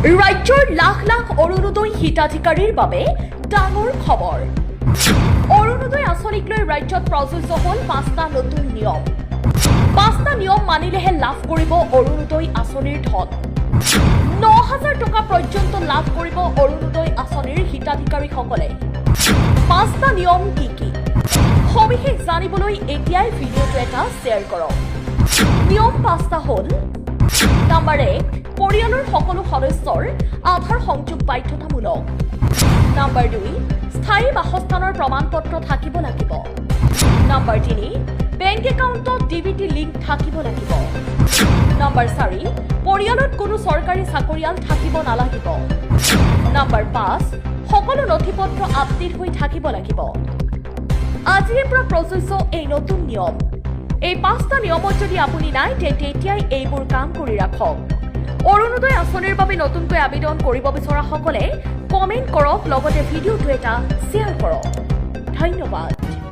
ৰাজ্যৰ লাখ লাখ অৰুণোদয় হিতাধিকাৰীৰ বাবে ডাঙৰ খবৰ। অৰুণোদয় আঁচনিক লৈ ৰাজ্যত প্ৰযোজ্য হ'ল 5টা নতুন নিয়ম। 5টা নিয়ম মানিলেহে লাভ কৰিব অৰুণোদয় আঁচনিৰ ধন। 9,000 টকা পৰ্যন্ত লাভ কৰিব অৰুণোদয় আঁচনিৰ হিতাধিকাৰীসকলে। 5টা নিয়ম কি কি সবিশেষ জানিবলৈ এতিয়াই ভিডিঅ'টো এটা শ্বেয়াৰ কৰক। নিয়ম 5টা হ'ল: নম্বৰ 1, পৰিয়ালৰ সকলো সদস্যৰ আধাৰ সংযোগ বাধ্যতামূলক। নম্বৰ 2, স্থায়ী বাসস্থানৰ প্ৰমাণপত্ৰ থাকিব লাগিব। নম্বৰ 3, বেংক একাউণ্টত ডিবিটি লিংক থাকিব লাগিব। নম্বৰ 4, পৰিয়ালত কোনো চৰকাৰী চাকৰিয়াল থাকিব নালাগিব। নম্বৰ 5, সকলো নথিপত্ৰ আপডেট হৈ থাকিব লাগিব। আজিৰে পৰা প্ৰযোজ্য এই নতুন নিয়ম। এই 5টা নিয়মত যদি আপুনি নাই তেন্তে এতিয়াই এইবোৰ কাম কৰি ৰাখক। অৰুণোদয় আঁচনিৰ বাবে নতুনকৈ আবেদন কৰিব বিচৰাসকলে কমেণ্ট কৰক, লগতে ভিডিঅ'টো এটা শ্বেয়াৰ কৰক। ধন্যবাদ।